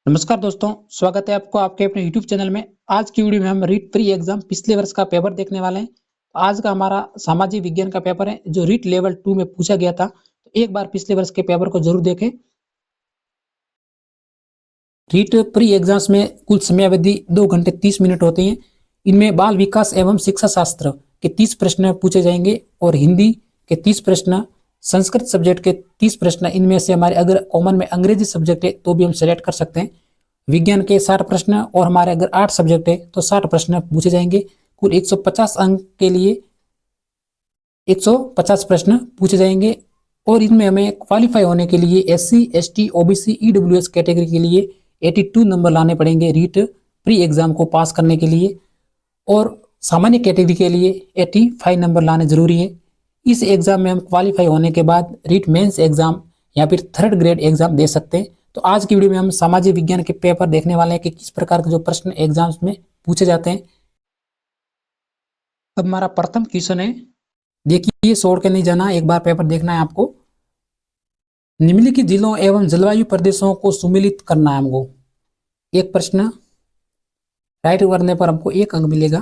नमस्कार दोस्तों, स्वागत है आपको आपके अपने YouTube चैनल में। आज की वीडियो में हम रीट प्री एग्जाम पिछले वर्ष का पेपर देखने वाले हैं। आज का हमारा सामाजिक विज्ञान का पेपर है जो रीट लेवल 2 में पूछा गया था। तो एक बार पिछले वर्ष के पेपर को जरूर देखें। रीट प्री एग्जाम्स में कुल समयावधि 2 घंटे 30 मिनट होती है। इनमें बाल विकास एवं शिक्षा शास्त्र के 30 प्रश्न पूछे जाएंगे और हिंदी के 30 प्रश्न, संस्कृत सब्जेक्ट के 30 प्रश्न। इनमें से हमारे अगर कॉमन में अंग्रेजी सब्जेक्ट है तो भी हम सेलेक्ट कर सकते हैं। विज्ञान के 60 प्रश्न और हमारे अगर 8 सब्जेक्ट है तो 60 प्रश्न पूछे जाएंगे। कुल 150 अंक के लिए 150 प्रश्न पूछे जाएंगे और इनमें हमें क्वालिफाई होने के लिए SC, ST, OBC, EWS category के लिए 82 नंबर लाने पड़ेंगे रीट प्री एग्जाम को पास करने के लिए, और सामान्य कैटेगरी के लिए 85 नंबर लाने जरूरी है। इस एग्जाम में हम क्वालिफाई होने के बाद रीट मेंस एग्जाम या फिर थर्ड ग्रेड एग्जाम दे सकते हैं। तो आज की वीडियो में हम सामाजिक विज्ञान के पेपर देखने वाले हैं कि किस प्रकार के जो प्रश्न एग्जाम्स में पूछे जाते हैं। अब हमारा प्रथम क्वेश्चन है, देखिए छोड़ के नहीं जाना, एक बार पेपर देखना है आपको। निम्नलिखित जिलों एवं जलवायु प्रदेशों को सुमेलित करना है हमको। एक प्रश्न राइट करने पर हमको 1 अंक मिलेगा।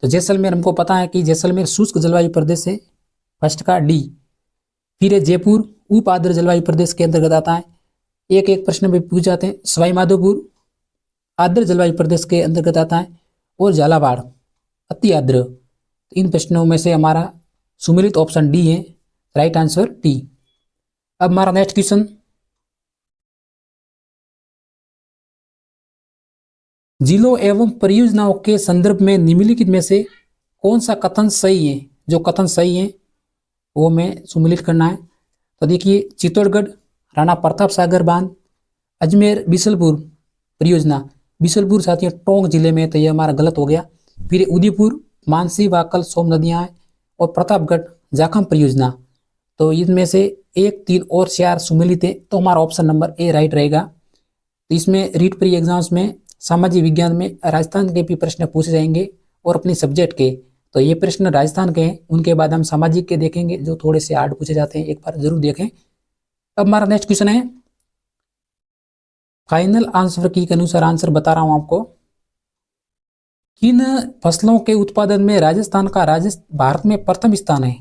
तो जैसलमेर हमको पता है कि जैसलमेर शुष्क जलवायु प्रदेश है, फर्स्ट का डी। फिर है जयपुर, उप आर्द्र जलवायु प्रदेश के अंतर्गत आता है। एक एक प्रश्न भी पूछ जाते हैं। सवाई माधोपुर आर्द्र जलवायु प्रदेश के अंतर्गत आता है और झालावाड़ अति आर्द्र। तो इन प्रश्नों में से हमारा सुमेलित ऑप्शन डी है, राइट आंसर डी। अब हमारा नेक्स्ट क्वेश्चन, जिलों एवं परियोजनाओं के संदर्भ में निम्नलिखित में से कौन सा कथन सही है। जो कथन सही है वो हमें सुमेलित करना है। तो देखिए, चित्तौड़गढ़ राणा प्रताप सागर बांध, अजमेर बिसलपुर परियोजना, बिसलपुर साथियों टोंक जिले में, तो ये हमारा गलत हो गया। फिर उदयपुर मानसी वाकल सोम नदियां हैं और प्रतापगढ़ जाखम परियोजना। तो इनमें से 1, 3 और 4 सुमेलित है, तो हमारा ऑप्शन नंबर ए राइट रहेगा। तो इसमें रीट प्री एग्जाम्स में सामाजिक विज्ञान में राजस्थान के भी प्रश्न पूछे जाएंगे और अपने सब्जेक्ट के। तो ये प्रश्न राजस्थान के हैं, उनके बाद हम सामाजिक के देखेंगे जो थोड़े से हार्ड पूछे जाते हैं, एक बार जरूर देखें। अब हमारा नेक्स्ट क्वेश्चन है, फाइनल आंसर की के अनुसार आंसर बता रहा हूं आपको। किन फसलों के उत्पादन में राजस्थान का भारत में प्रथम स्थान है।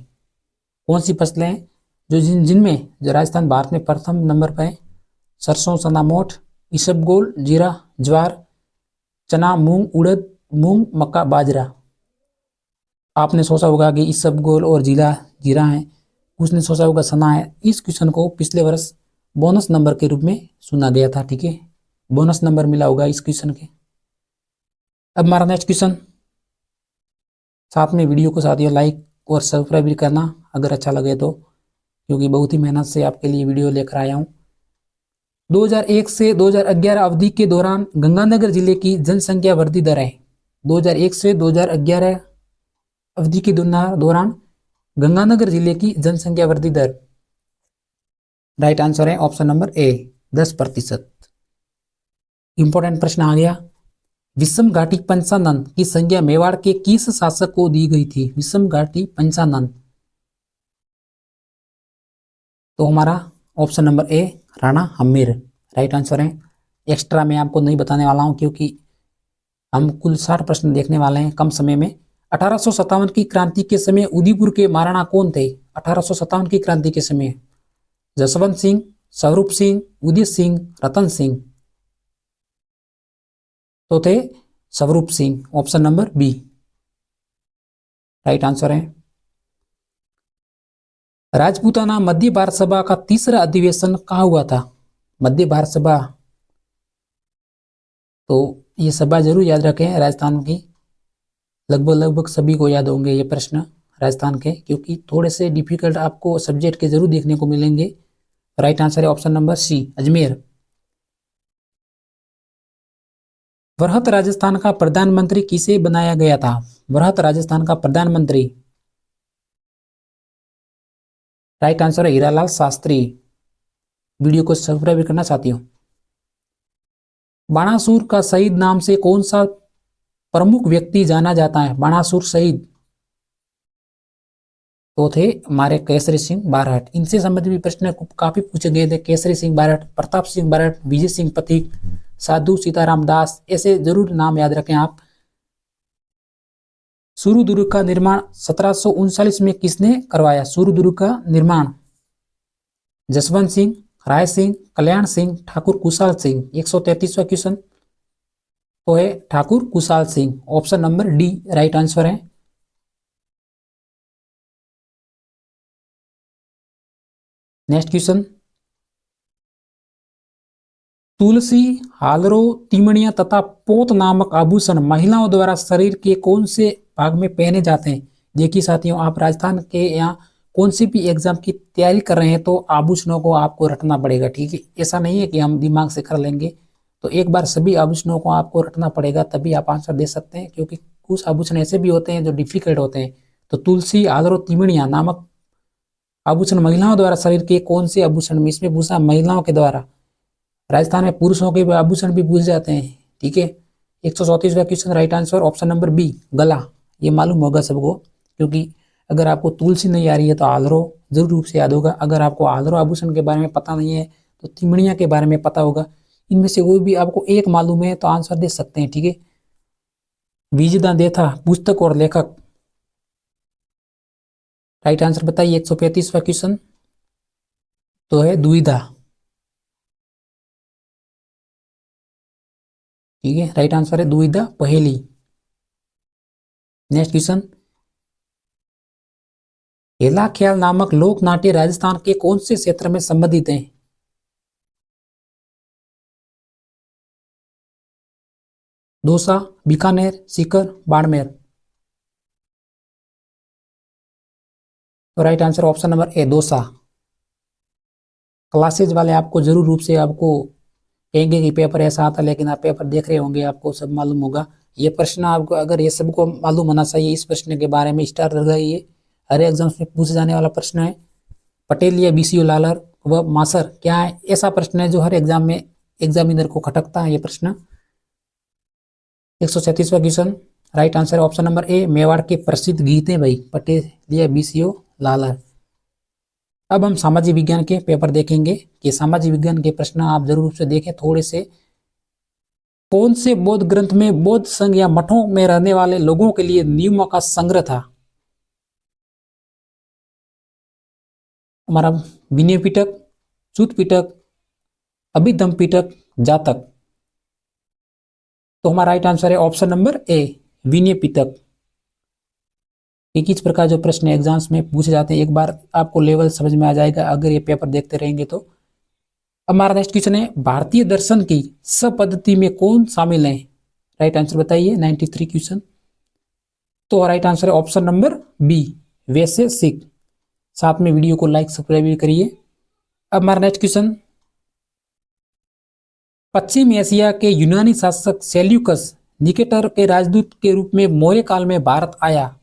कौन सी फसलें हैं जो जिनमें जो राजस्थान भारत में प्रथम नंबर पर है। सरसों, चना, मोठ, इसबगोल, जीरा, ज्वार, चना, मूंग, उड़द, मूंग, मक्का, बाजरा। आपने सोचा होगा कि इसबगोल और जीरा है, उसने सोचा होगा सना है। इस क्वेश्चन को पिछले वर्ष बोनस नंबर के रूप में सुना गया था, ठीक है, बोनस नंबर मिला होगा इस क्वेश्चन के। अब हमारा नेक्स्ट क्वेश्चन, साथ में वीडियो को साथियों लाइक और सब्सक्राइब भी करना अगर अच्छा लगे तो, क्योंकि बहुत ही मेहनत से आपके लिए वीडियो लेकर आया हूँ। 2001 से 2011 अवधि के दौरान गंगानगर जिले की जनसंख्या वृद्धि दर है। 2001 से 2011 अवधि के दौरान गंगानगर जिले की जनसंख्या वृद्धि दर, राइट आंसर है ऑप्शन नंबर ए, 10%। इंपॉर्टेंट प्रश्न आ गया, विषम घाटी पंचानन की संज्ञा मेवाड़ के किस शासक को दी गई थी। विषम घाटी पंचानन, तो हमारा ऑप्शन नंबर ए, राणा हम्मीर, राइट आंसर है। एक्स्ट्रा मैं आपको नहीं बताने वाला हूं क्योंकि हम कुल 60 प्रश्न देखने वाले हैं कम समय में। 1857 की क्रांति के समय उदयपुर के महाराणा कौन थे। 1857 की क्रांति के समय जसवंत सिंह, स्वरूप सिंह, उदय सिंह, रतन सिंह। तो थे Swaroop Singh, option number B, right answer है। राजपूताना मध्य भारत सभा का तीसरा अधिवेशन कहाँ हुआ था। मध्य भारत सभा, तो ये सभा जरूर याद रखें, राजस्थान की लगभग सभी को याद होंगे ये प्रश्न राजस्थान के, क्योंकि थोड़े से डिफिकल्ट आपको सब्जेक्ट के जरूर देखने को मिलेंगे। राइट आंसर है ऑप्शन नंबर सी, अजमेर। वरहत राजस्थान का प्रधानमंत्री किसे बनाया गया था। वरहत राजस्थान का प्रधानमंत्री, राइट आंसर है हीरालाल शास्त्री। वीडियो को सब्सक्राइब करना साथियों। बाणासुर का शहीद नाम से कौन सा प्रमुख व्यक्ति जाना जाता है। बाणासुर शहीद, तो थे हमारे केसरी सिंह बारहट। इनसे संबंधित भी प्रश्न काफी पूछे गए थे। केसरी सिंह बारहट, प्रताप सिंह बारहट, विजय सिंह पथिक, साधु सीताराम दास, ऐसे जरूर नाम याद रखें आप। सूर्य दुर्ग का निर्माण 1739 में किसने करवाया? सूर्य दुर्ग का निर्माण जसवंत सिंह, राय सिंह, कल्याण सिंह, ठाकुर कुशाल सिंह। 133वां क्वेश्चन तो है Thakur Kushal Singh. Option number D right answer है। नेक्स्ट क्वेश्चन, तुलसी, हालरो, तीमणिया तथा पोत नामक आभूषण महिलाओं द्वारा शरीर के कौन से भाग में पहने जाते हैं? देखिए साथियों, आप राजस्थान के या कौन सी भी एग्जाम की तैयारी कर रहे हैं तो आभूषणों को आपको रटना पड़ेगा, ठीक है। ऐसा नहीं है कि हम दिमाग से कर लेंगे, तो एक बार सभी आभूषणों को आपको रटना पड़ेगा, तभी आप आंसर दे सकते हैं, क्योंकि कुछ आभूषण ऐसे भी होते हैं जो डिफिकल्ट होते हैं। तो तुलसी, हालरो, तीमणिया नामक आभूषण महिलाओं द्वारा शरीर के कौन से आभूषण में, इसमें पूछा महिलाओं के द्वारा। राजस्थान में पुरुषों के आभूषण भी पूछ जाते हैं, ठीक है। 134वां question right answer option number B गला। ये मालूम होगा सबको, क्योंकि अगर आपको तुलसी नहीं आ रही है तो आलरो जरूर रूप से याद होगा। अगर आपको आलरो आभूषण के बारे में पता नहीं है तो तिमड़िया के बारे में पता होगा। इनमें से कोई भी आपको एक मालूम है तो आंसर दे सकते हैं, ठीक है। विजयदान देथा पुस्तक और लेखक, राइट आंसर बताइए। 135वां क्वेश्चन तो है दुविधा, ठीक है। राइट आंसर है दुविधा पहेली। नेक्स्ट क्वेश्चन, हेला ख्याल नामक लोक नाट्य राजस्थान के कौन से क्षेत्र में संबंधित है? दौसा, बीकानेर, सीकर, बाड़मेर। तो राइट आंसर ऑप्शन नंबर ए दौसा। क्लासेज वाले आपको जरूर रूप से आपको कहेंगे कि पेपर ऐसा आता, लेकिन आप पेपर देख रहे होंगे, आपको सब मालूम होगा। ये प्रश्न आपको, अगर ये सबको मालूम होना चाहिए, इस प्रश्न के बारे में स्टार लगाइए। हर एग्जाम में पूछे जाने वाला प्रश्न है। पटेल या बीसीओ लालर व मासर क्या है? ऐसा प्रश्न है जो हर एग्जाम में एग्जामिनर को खटकता है ये प्रश्न। 137वां question right answer option number A Mewar के प्रसिद्ध गीत हैं भाई, पटेल या बीसीओ लालर। अब हम सामाजिक विज्ञान के पेपर देखेंगे कि सामाजिक विज्ञान के प्रश्न आप जरूर रूप से देखें थोड़े से। कौन से बौद्ध ग्रंथ में बौद्ध संघ या मठों में रहने वाले लोगों के लिए नियमों का संग्रह था? हमारा विनय पिटक, सूत पिटक, अभिधम पिटक, जातक। तो हमारा राइट आंसर है ऑप्शन नंबर ए विनय पिटक। किस प्रकार जो प्रश्न एग्जाम्स में पूछे जाते हैं, एक बार आपको लेवल समझ में आ जाएगा अगर ये पेपर देखते रहेंगे तो। हमारा नेक्स्ट क्वेश्चन है भारतीय दर्शन की सब पद्धति में कौन शामिल है? राइट आंसर बताइए। 93 क्वेश्चन तो राइट आंसर है ऑप्शन नंबर बी वैसे सिख। साथ में वीडियो को लाइक सब्सक्राइब भी करिए। अब हमारा नेक्स्ट क्वेश्चन, पश्चिम एशिया के यूनानी शासक सेल्यूकस निकेटर के राजदूत के रूप में मौर्य काल में भारत आया?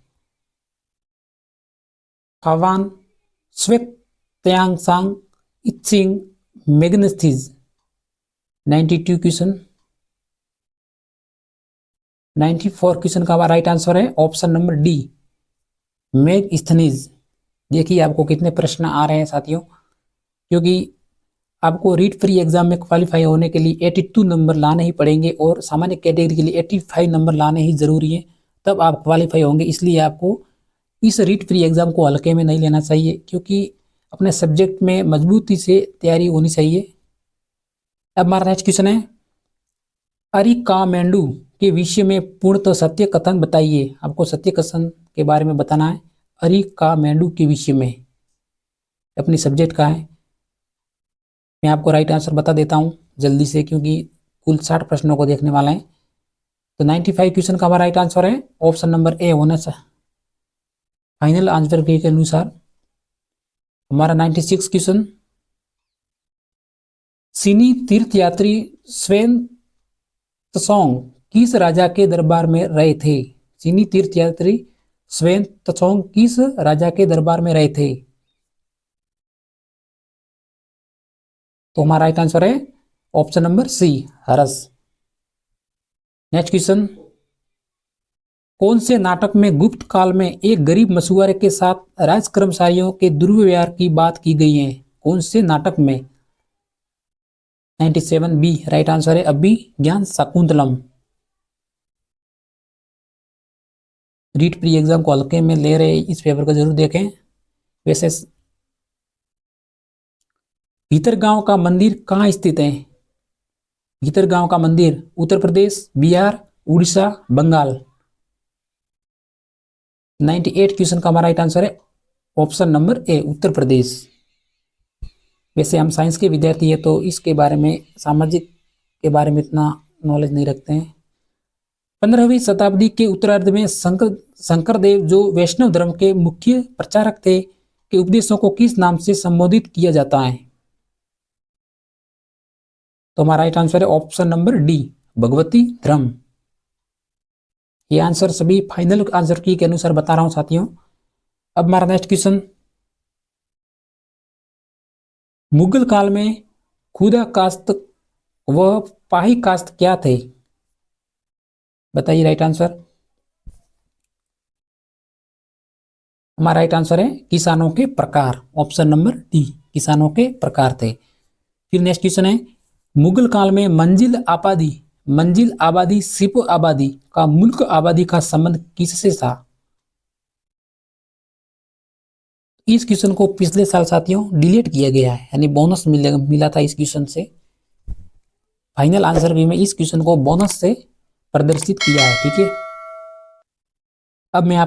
खावान, श्वेत-त्सांग, इत्सिंग, मेगनस्थीज। 92 क्वेश्चन। 94 क्वेश्चन का राइट आंसर है ऑप्शन नंबर डी मेगस्थनीज। देखिए आपको कितने प्रश्न आ रहे हैं साथियों, क्योंकि आपको रीड फ्री एग्जाम में क्वालिफाई होने के लिए 82 नंबर लाने ही पड़ेंगे और सामान्य कैटेगरी के लिए 85 नंबर लाने ही जरूरी है, तब आप क्वालिफाई होंगे। इसलिए आपको इस रीड फ्री एग्जाम को हल्के में नहीं लेना चाहिए, क्योंकि अपने सब्जेक्ट में मजबूती से तैयारी होनी चाहिए। अब हमारा नेक्स्ट क्वेश्चन है अरिकामेंडू के विषय में पूर्णतः सत्य कथन बताइए। आपको सत्य कथन के बारे में बताना है अरिकामेंडू के विषय में, अपनी सब्जेक्ट का है। मैं आपको राइट आंसर बता देता हूं जल्दी से, क्योंकि कुल 60 प्रश्नों को देखने वाला है। तो 95 क्वेश्चन का हमारा राइट आंसर है ऑप्शन नंबर ए होना चाहिए फाइनल आंसर के अनुसार। हमारा 96 क्वेश्चन, चीनी तीर्थयात्री स्वेन त्सोंग किस राजा के दरबार में रहे थे? चीनी तीर्थयात्री स्वेन त्सोंग किस राजा के दरबार में रहे थे? तो हमारा राइट आंसर है ऑप्शन नंबर सी हरस। नेक्स्ट क्वेश्चन, कौन से नाटक में गुप्त काल में एक गरीब मछुआरे के साथ राज कर्मचारियों के दुर्व्यवहार की बात की गई है? कौन से नाटक में? 97 बी राइट आंसर है। अभिज्ञान शाकुंतलम। रीट प्री एग्जाम को हल्के में ले रहे इस पेपर को जरूर देखें। वैसे भीतरगांव का मंदिर कहाँ स्थित है? भीतरगांव का मंदिर उत्तर प्रदेश, बिहार, उड़ीसा, बंगाल। 98 क्वेश्चन का हमारा राइट आंसर है ऑप्शन नंबर ए, उत्तर प्रदेश। वैसे हम साइंस के विद्यार्थी है तो इसके बारे में, सामाजिक के बारे में इतना नॉलेज नहीं रखते हैं। 15वीं शताब्दी के उत्तरार्ध में शंकरदेव जो वैष्णव धर्म के मुख्य प्रचारक थे, के उपदेशों को किस नाम से संबोधित किया जाता है? तो हमारा राइट आंसर है ऑप्शन नंबर डी, भगवती धर्म। ये आंसर सभी फाइनल आंसर की के अनुसार बता रहा हूं साथियों। अब हमारा नेक्स्ट क्वेश्चन, मुगल काल में खुदा कास्त व पाही कास्त क्या थे? बताइए राइट आंसर। हमारा राइट आंसर है किसानों के प्रकार, ऑप्शन नंबर डी, किसानों के प्रकार थे। फिर नेक्स्ट क्वेश्चन है, मुगल काल में मंजिल आबादी सिप आबादी का मुल्क आबादी का संबंध किससे था? इस क्वेश्चन को पिछले साल साथियों डिलीट किया गया है, यानी बोनस मिला था इस क्वेश्चन से। फाइनल आंसर भी में इस क्वेश्चन को बोनस से प्रदर्शित किया है, ठीक है। अब मैं आप